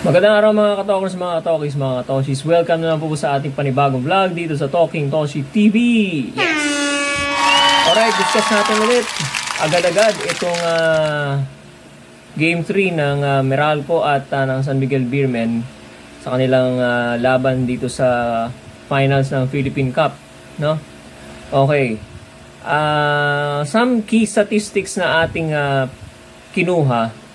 Magandang araw mga katokers, mga katokis, mga katoshis. Welcome na lang po sa ating panibagong vlog dito sa Talking Toshi TV. Yes! Alright, discuss natin ulit agad-agad itong Game 3 ng Meralco at ng San Miguel Beermen sa kanilang laban dito sa finals ng Philippine Cup, no? Okay. Some key statistics na ating kinuha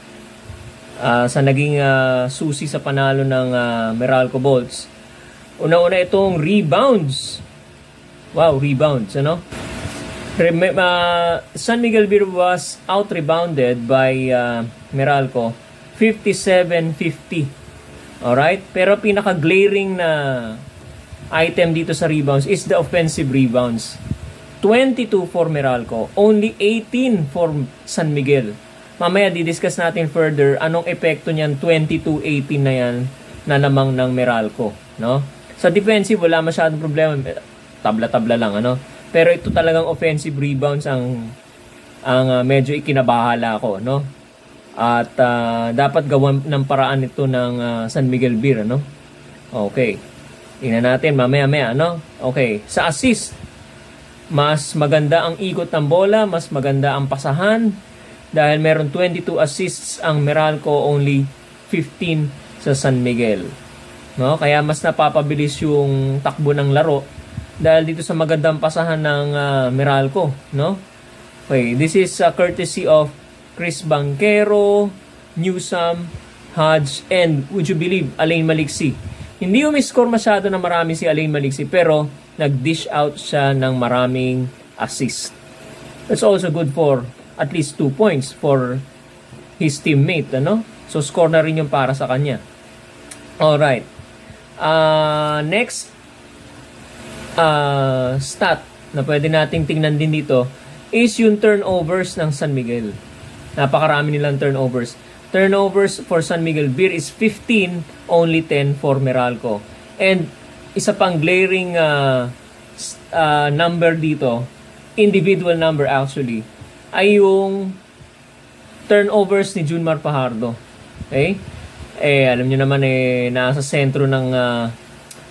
sa naging susi sa panalo ng Meralco Bolts. Una-una itong rebounds. Wow, rebounds, ano? San Miguel Beer was out-rebounded by Meralco 57-50. Alright? Pero pinaka-glaring na item dito sa rebounds is the offensive rebounds. 22 for Meralco, only 18 for San Miguel. Mamaya didiscuss natin further anong epekto niyan 22-18 na yan na namang ng Meralco, no? Sa defensive wala masyadong problema, tabla-tabla lang, ano? Pero ito talagang offensive rebounds ang medyo ikinabahala ko, no? At dapat gawan ng paraan ito ng San Miguel Beer, ano? Okay. Tingnan natin mamaya-maya, ano? Okay, sa assist mas maganda ang ikot ng bola, mas maganda ang pasahan. Dahil meron 22 assists ang Meralco, only 15 sa San Miguel. No? Kaya mas napapabilis yung takbo ng laro dahil dito sa magandang pasahan ng Meralco. No? Okay, this is courtesy of Chris Banquero, Newsome, Hodge, and would you believe, Alain Maliksi. Hindi umiscore masyado na marami si Alain Maliksi pero nag-dish out siya ng maraming assist. That's also good for at least 2 points for his teammate, ano? So, score na rin yung para sa kanya. Alright. Next stat na pwede nating tingnan din dito is yung turnovers ng San Miguel. Napakarami nilang turnovers. Turnovers for San Miguel Beer is 15, only 10 for Meralco. And isa pang glaring number dito, individual number actually, ay yung turnovers ni Junmar Fajardo. Okay? Alam nyo naman nasa sentro ng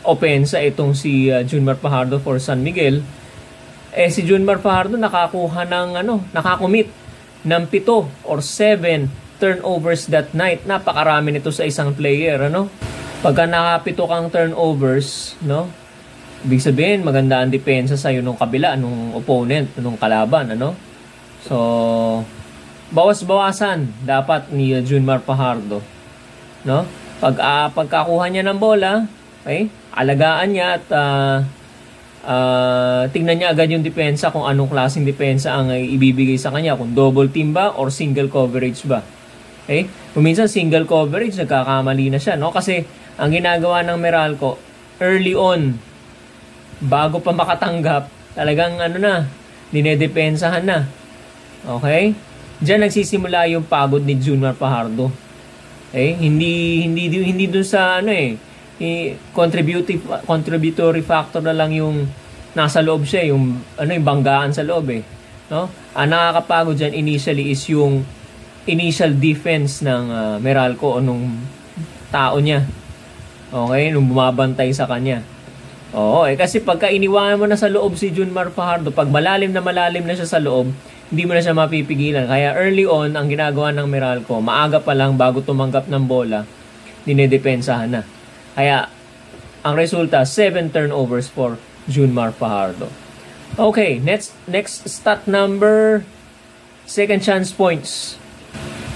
opensa itong si Junmar Fajardo for San Miguel. Si Junmar Fajardo nakakuha ng nakakumit ng 7 or 7 turnovers that night. Napakarami nito sa isang player, ano? Pagka nakapito kang turnovers, no? Ibig sabihin maganda ang depensa sa iyo nung kabila, nung opponent, nung kalaban, ano? So, bawas-bawasan dapat ni Junmar Fajardo, no? Pagkakuha niya ng bola, okay, alagaan niya at tingnan niya agad yung depensa kung anong klaseng depensa ang ibibigay sa kanya, kung double team ba or single coverage ba. Okay? Kung minsan single coverage, nagkakamali na siya, no? Kasi ang ginagawa ng Meralco early on, bago pa makatanggap, talagang dinedepensahan na. Okay? Diyan nagsisimula yung pagod ni Junmar Fajardo. Okay? Hindi dun sa contributory factor na lang yung nasa loob siya, yung yung banggaan sa loob no? Ang nakakapagod diyan initially is yung initial defense ng Meralco o nung tao niya. Okay? Nung bumabantay sa kanya. Oo, kasi pagka iniwanan mo na sa loob si Junmar Fajardo, pag malalim na siya sa loob, hindi mo na siya mapipigilan. Kaya early on, ang ginagawa ng Meralco, maaga pa lang bago tumanggap ng bola, dinedepensahan na. Kaya, ang resulta, 7 turnovers for Junmar Fajardo. Okay, next stat number, second chance points.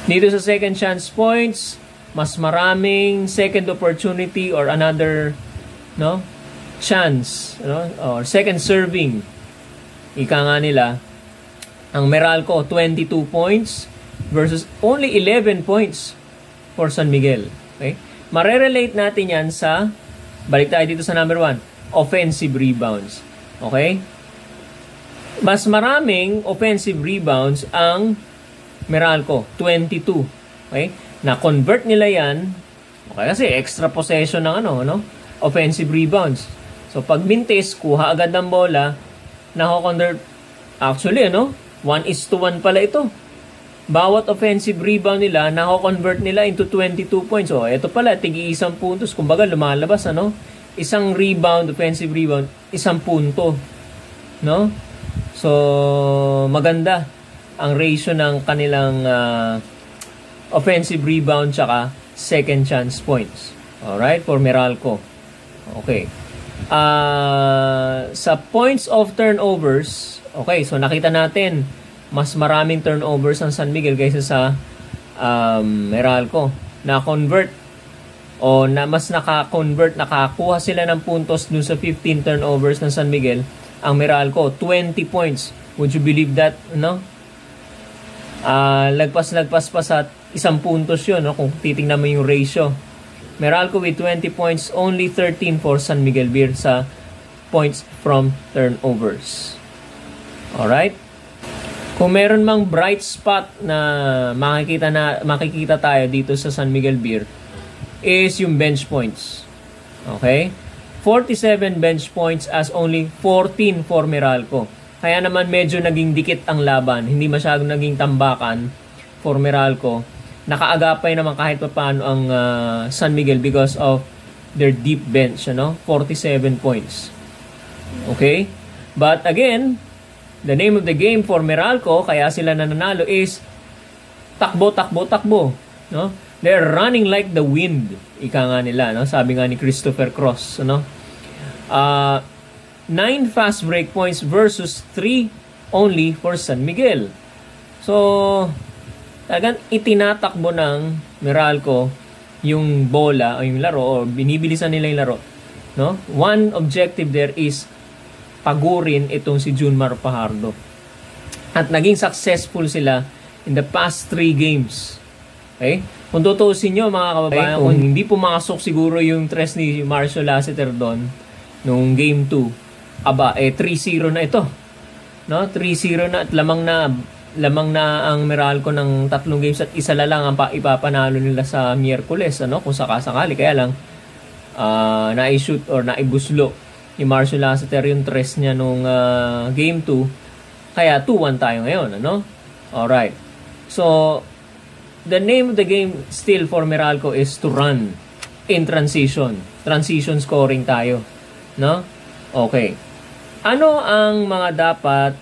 Dito sa second chance points, mas maraming second opportunity or another, chance, or second serving. Ika nga nila, ang Meralco 22 points versus only 11 points for San Miguel. Okay? Marerelate natin yan sa, balik tayo dito sa number 1, offensive rebounds. Okay? Mas maraming offensive rebounds ang Meralco, 22. Okay? Na-convert nila yan, okay, kasi extra possession ng offensive rebounds. So, pag mintis, kuha agad ng bola, nako-convert, actually, 1:1 pala ito. bawat offensive rebound nila, nako-convert nila into 22 points. So, ito pala, tig-isang puntos. Kumbaga, lumalabas, ano? Isang rebound, offensive rebound, isang punto. No? So, maganda ang ratio ng kanilang offensive rebound tsaka second chance points. Alright? For Meralco. Okay. Sa points of turnovers, okay, so nakita natin, mas maraming turnovers ang San Miguel kaysa sa Meralco. Na-convert o na mas naka-convert, nakakuha sila ng puntos dun sa 15 turnovers ng San Miguel. Ang Meralco, 20 points. Would you believe that? No? Lagpas-lagpas pa sa isang puntos yun, no? Kung titingnan mo yung ratio. Meralco with 20 points, only 13 for San Miguel Beer sa points from turnovers. Alright? Kung meron mang bright spot na makikita tayo dito sa San Miguel Beer is yung bench points. Okay? 47 bench points as only 14 for Meralco. Kaya naman medyo naging dikit ang laban. Hindi masyadong naging tambakan for Meralco. Nakaagapay naman kahit paano ang San Miguel because of their deep bench. 47 points. Okay? But again, the name of the game for Meralco, kaya sila nananalo, is takbo, takbo, takbo. No? They're running like the wind. Ika nga nila, no? Sabi nga ni Christopher Cross. 9 fast break points versus 3 only for San Miguel. So, talagang itinatakbo ng Meralco yung bola o yung laro o binibilisan nila yung laro. No? One objective there is pagurin itong si Junmar Fajardo. At naging successful sila in the past 3 games. Okay? Kung tutusin nyo mga kababayan, kung hindi pumasok siguro yung tres ni Marcio Lassiter doon nung game 2, 3-0 na ito. No? 3-0 na at lamang na ang Meralco ng 3 games at isa lang ang ipapanalo nila sa Miyerkules, kung sakasakali. Kaya lang, na-shoot or naibuslo ni Marcio Lassiter yung tres niya nung game 2. Kaya 2-1 tayo ngayon. Alright. So, the name of the game still for Meralco is to run in transition. Transition scoring tayo. No? Okay. Ano ang mga dapat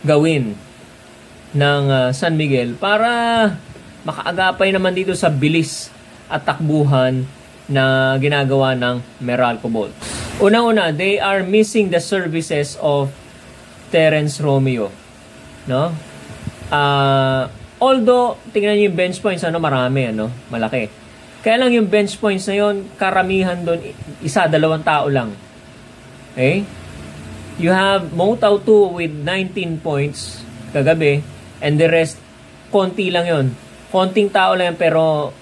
gawin ng San Miguel para makaagapay naman dito sa bilis at takbuhan na ginagawa ng Meralco Bolts? Unang-una, they are missing the services of Terence Romeo. No? Although, tingnan niyo yung bench points, marami, malaki. Kaya lang yung bench points na yun, karamihan doon, 1-2 tao lang. Okay? You have Motau 2 with 19 points kagabi, and the rest, konti lang yun. Konting tao lang yan, pero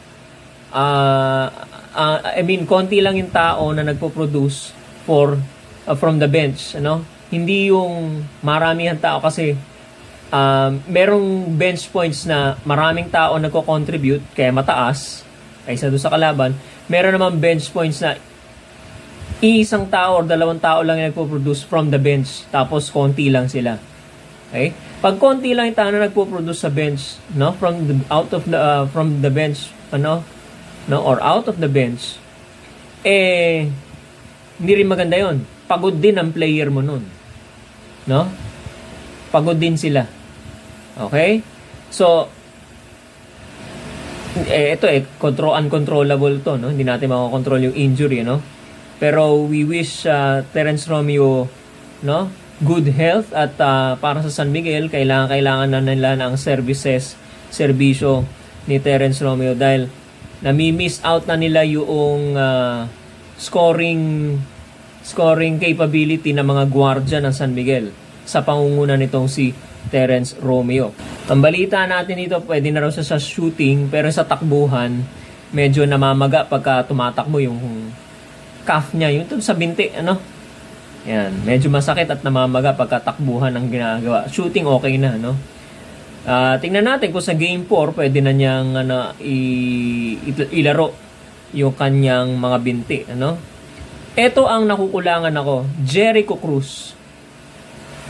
konti lang yung tao na nagpo-produce from the bench. Hindi yung maramihan tao kasi merong bench points na maraming tao nagko-contribute kaya mataas kaysa doon sa kalaban. Meron naman bench points na isang tao or 2 tao lang yung nagpo-produce from the bench tapos konti lang sila. Okay? Pag konti lang yung tao na nagpo-produce sa bench, from the bench, or out of the bench, hindi rin maganda yon. Pagod din ang player mo nun. Pagod din sila. Okay? So, ito uncontrollable to, Hindi natin makakontrol yung injury, Pero we wish Terence Romeo, good health at para sa San Miguel, kailangan na nila ng serbisyo ni Terence Romeo dahil nami-miss out na nila yung scoring capability ng mga gwardiya ng San Miguel sa pangunguna nitong si Terence Romeo. Ang balita natin dito, pwede na raw sa shooting, pero sa takbuhan, medyo namamaga pagka tumatakbo yung calf niya, yung sa binti, Yan, medyo masakit at namamaga pagka takbuhan ang ginagawa. Shooting okay na, tingnan natin kung sa game 4, pwede na niyang ilaro yung kanyang mga binti, Ito ang nakukulangan ako, Jericho Cruz.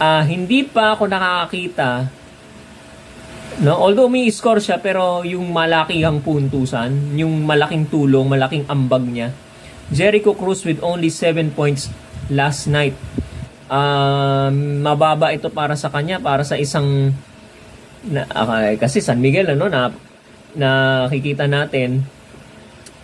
Hindi pa ako nakakakita No? Although may score siya, pero yung malakihang puntusan, yung malaking tulong, malaking ambag niya. Jericho Cruz with only 7 points last night. Mababa ito para sa kanya, para sa isang kasi San Miguel na nakikita natin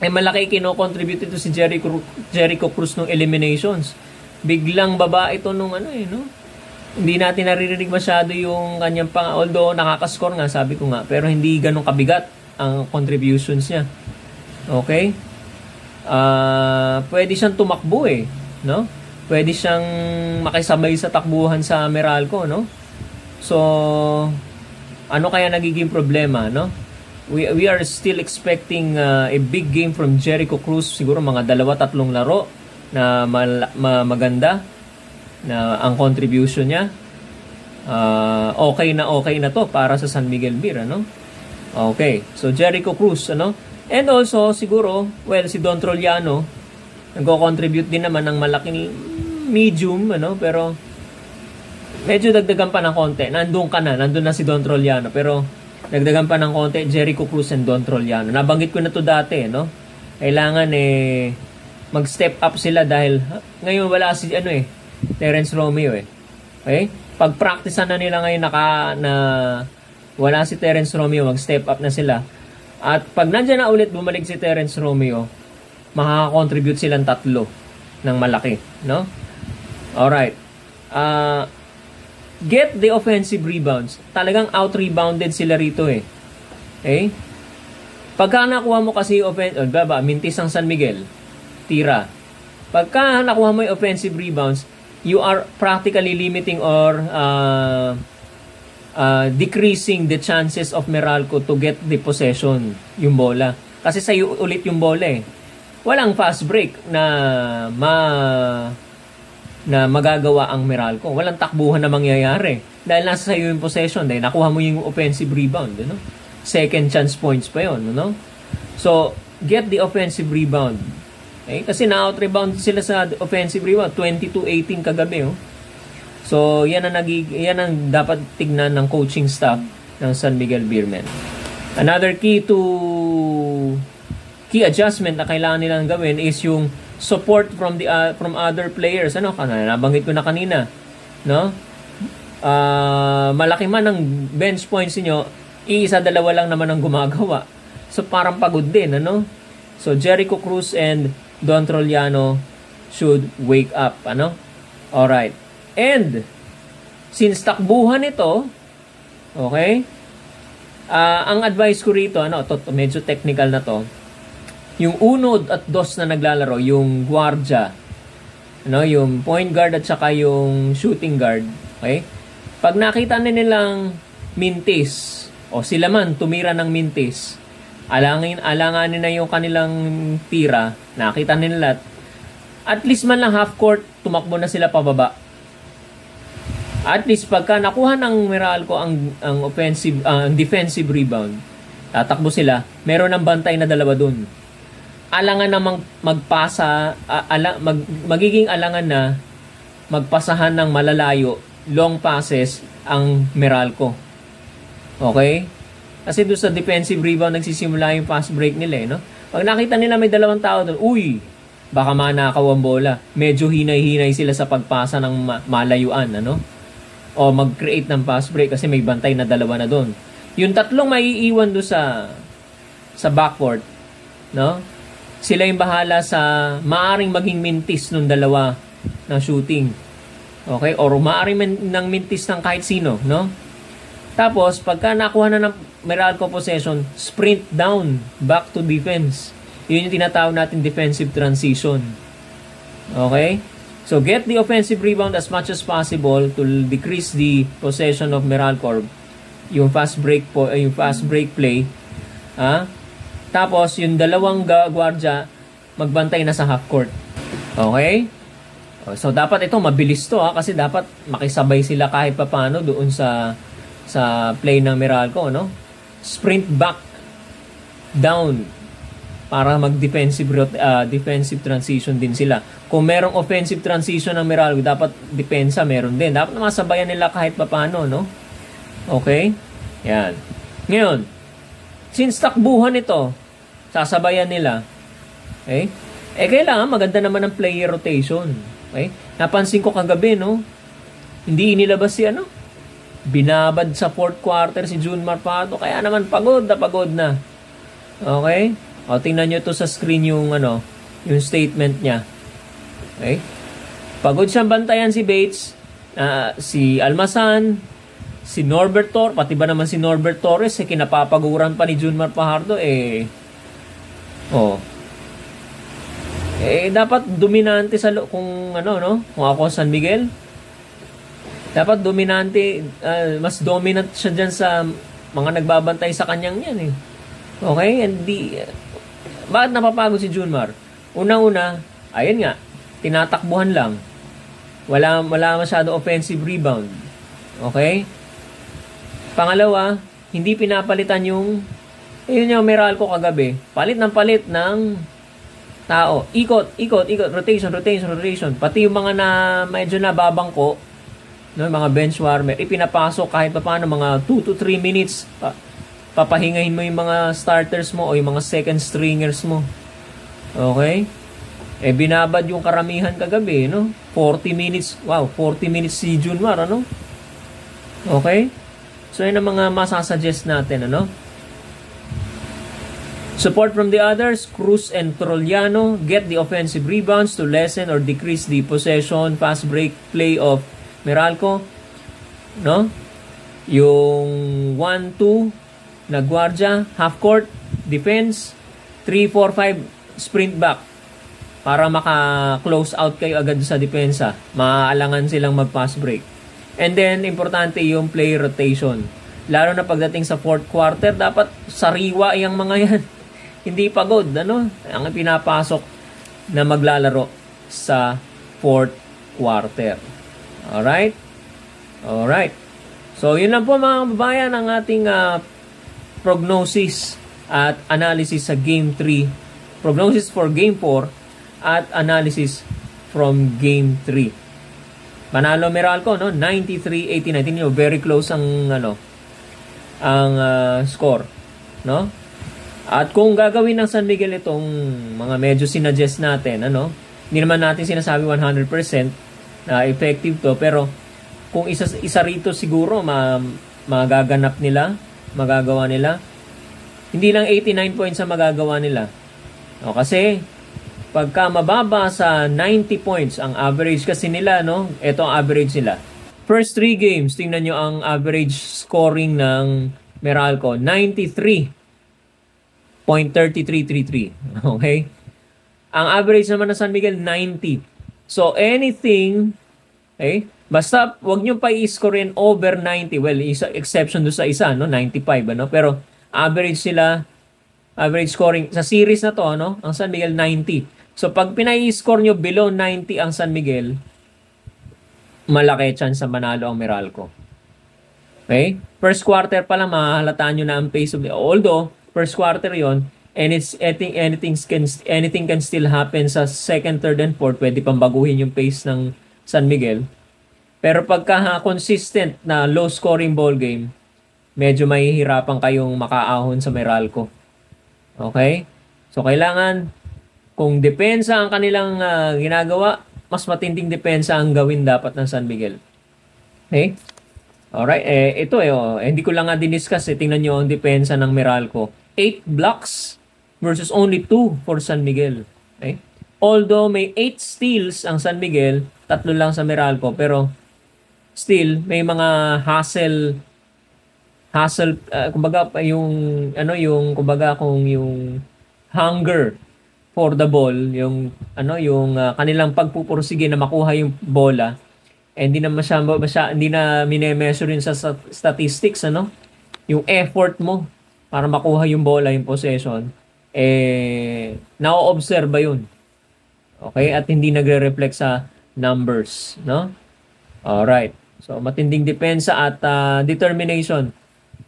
malaki kino-contribute ito si Jericho Cruz nung eliminations. Biglang baba ito nung hindi natin naririnig masyado yung kanyang although nakaka-score nga, sabi ko nga, pero hindi ganun kabigat ang contributions niya. Okay? Pwede siyang tumakbo no? Pwede siyang makisabay sa takbuhan sa Meralco, no? So, ano kaya nagiging problema, no? We are still expecting a big game from Jericho Cruz, siguro mga 2-3 laro na maganda na ang contribution niya. Okay na to para sa San Miguel Beer, Okay, so Jericho Cruz, and also siguro, si Don Troliano nagko-contribute din naman ng malaking medium, pero medyo dagdagan pa ng konti. Nandun na si Don Troliano, pero dagdagan pa ng konti Jericho Cruz and Don Troliano. Nabanggit ko na to dati, Kailangan mag-step up sila dahil ngayon wala si Terence Romeo Okay? Pag-practicean na nila ngayon na wala si Terence Romeo, mag-step up na sila. At pag nandiyan na ulit bumalik si Terence Romeo, makaka-contribute silang 3 ng malaki, no? Alright. Get the offensive rebounds. Talagang out-rebounded sila rito Okay? Pagka nakuha mo kasi mintis ang San Miguel, tira. Pagka nakuha mo yung offensive rebounds, you are practically limiting or decreasing the chances of Meralco to get the possession, yung bola. Kasi sa'yo ulit yung bola Walang fast break na magagawa ang Meralco. Walang takbuhan na mangyayari. Dahil nasa sa'yo yung possession, dahil nakuha mo yung offensive rebound, Second chance points pa yun, So, get the offensive rebound. Kasi na-out-rebound sila sa offensive rebound, 22-18 kagabi, So, yan ang dapat tignan ng coaching staff ng San Miguel Beermen. Another key adjustment na kailangan nilang gawin is yung support from other players. Nabanggit ko na kanina, malaki man ang bench points niyo, 1-2 lang naman ang gumagawa. So parang pagod din, So Jericho Cruz and Don Troliano should wake up, Alright. And since takbuhan ito, okay? Ang advice ko rito, medyo technical na to. Yung 1 at 2 na naglalaro, yung guardia, yung point guard at saka yung shooting guard, okay? Pag nakita na nilang mintis, o sila man tumira ng mintis, alanganin na yung kanilang tira, nakita nila, at least man lang half court, tumakbo na sila pababa. At least pagka nakuha ng Meralco ang defensive rebound, tatakbo sila, meron ng bantay na 2 dun. Alangan namang magiging alangan na magpasahan ng malalayo, long passes ang Meralco. Okay? Kasi doon sa defensive rebound nagsisimula yung fast break nila, Pag nakita nila may 2 tao doon, baka manakaw ang bola. Medyo hinay-hinay sila sa pagpasa ng malayuan, O mag-create ng fast break kasi may bantay na 2 na doon. Yung 3 maiiwan doon sa backcourt, Sila yung bahala sa maaring maging mintis ng 2 na shooting. Okay? Or maaring ng mintis ng kahit sino, Tapos, pagka nakuha na ng Meralco possession, sprint down, back to defense. Yun yung tinatawag natin defensive transition. Okay? So, get the offensive rebound as much as possible to decrease the possession of Meralco. Yung fast break play. Tapos, yung 2 guardia, magbantay na sa half court. Okay? So, dapat ito, mabilis to kasi dapat makisabay sila kahit papano doon sa play ng Meralco, Sprint back down para defensive transition din sila. Kung merong offensive transition ng Meralco, dapat depensa meron din. Dapat masabayan nila kahit papano, Okay? Yan. Ngayon, since takbuhan ito, sasabayan nila, okay? Kailangan maganda naman ang player rotation. Okay? Napansin ko kagabi, no? Hindi inilabas si binabad sa fourth quarter si Junmar Fajardo, kaya naman pagod na. Okay? O, tingnan nyo to sa screen yung yung statement niya. Okay? Pagod siyang bantayan si Bates, si Almasan, si Norbert Torres, pati ba naman si Norbert Torres, kinapapaguran pa ni Junmar Fajardo, dapat dominante sa kung kung ako San Miguel, dapat dominante, mas dominant siya dyan sa mga nagbabantay sa kanyang yan Okay? And bakit napapagod si Junmar? Una-una, ayun nga, tinatakbuhan lang. Wala masyado offensive rebound. Okay? Pangalawa, hindi pinapalitan yung Meralco kagabi. Palit ng tao. Ikot, rotation. Pati yung mga na medyo nababangko, mga bench warmer, ipinapasok kahit pa paano mga 2 to 3 minutes. Papahingahin mo yung mga starters mo o yung mga second stringers mo. Okay? Binabad yung karamihan kagabi, 40 minutes. Wow, 40 minutes si Junmar, Okay? So, yun ang mga masasuggest natin, Support from the others, Cruz and Trollano get the offensive rebounds to lessen or decrease the possession, fast break play of Meralco. Yung 1-2 na guardia, half court, defense, 3-4-5 sprint back para maka-close out kayo agad sa depensa. Maaalangan silang mag-pass break. And then, importante yung play rotation. Lalo na pagdating sa fourth quarter, dapat sariwa yung mga yan. Hindi pagod, ang pinapasok na maglalaro sa fourth quarter. Alright? So, yun lang po mga kababayan ang ating prognosis at analysis sa Game 3. Prognosis for Game 4 at analysis from Game 3. Manalo Meralco, 93-89. Tingnan nyo, very close ang score, At kung gagawin ng San Miguel itong mga medyo sinuggest natin, hindi naman natin sinasabi 100% na effective to, pero kung isa rito siguro magaganap nila, magagawa nila. Hindi lang 89 points ang magagawa nila. Kasi pagka mababa sa 90 points ang average kasi nila, ito ang average nila. First 3 games, tingnan nyo ang average scoring ng Meralco, 93.3333. Okay? Ang average naman ng San Miguel, 90. So, anything, basta wag nyo pa i-score over 90. Well, exception do sa isa, 95, Pero average scoring sa series na to, ang San Miguel 90. So, pag pinai-score nyo below 90 ang San Miguel, malaki chance sa manalo ang Meralco. Okay? First quarter pa lang, mahahalataan nyo na ang pace of although, first quarter yon, and anything can still happen sa second, third, and fourth. Pwede pang baguhin yung pace ng San Miguel. Pero pagka consistent na low-scoring ball game, medyo mahihirapan kayong makaahon sa Meralco. Okay? So, kailangan, kung depensa ang kanilang ginagawa, mas matinding depensa ang gawin dapat ng San Miguel. Okay? Alright, ito hindi ko lang nga diniscuss. Tingnan nyo ang depensa ng Meralco. 8 blocks versus only 2 for San Miguel. Okay? Although may 8 steals ang San Miguel, 3 lang sa Meralco, pero still may mga hustle kumbaga yung kumbaga kung yung hunger for the ball, yung kanilang pagpupursige na makuha yung bola, hindi na hindi na mine-measure yun sa statistics, yung effort mo para makuha yung bola, yung possession, na-observe yun. Okay? At hindi nagre-reflect sa numbers, Alright. So, matinding depensa at determination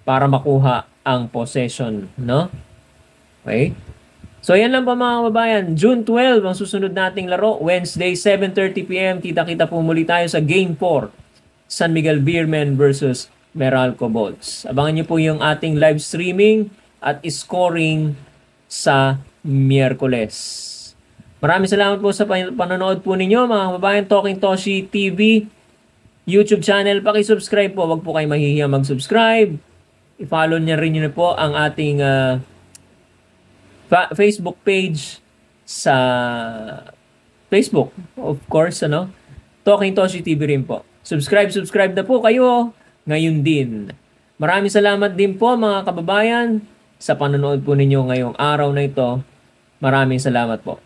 para makuha ang possession, Okay? So, yan lang pa mga kababayan. June 12 ang susunod nating laro. Wednesday, 7:30 p.m. Kita-kita po muli tayo sa Game 4. San Miguel Beermen versus Meralco Bolts. Abangan nyo po yung ating live streaming at scoring sa Miyerkules. Maraming salamat po sa panonood po ninyo mga kababayan. Talking Toshi TV YouTube channel. Paki-subscribe po. Huwag po kayo mahihiya mag-subscribe. I-follow niya rin nyo po ang ating Facebook page sa Facebook. Of course, Talking Toshi TV rin po. Subscribe na po kayo ngayon din. Maraming salamat din po mga kababayan sa panonood po ninyo ngayong araw na ito. Maraming salamat po.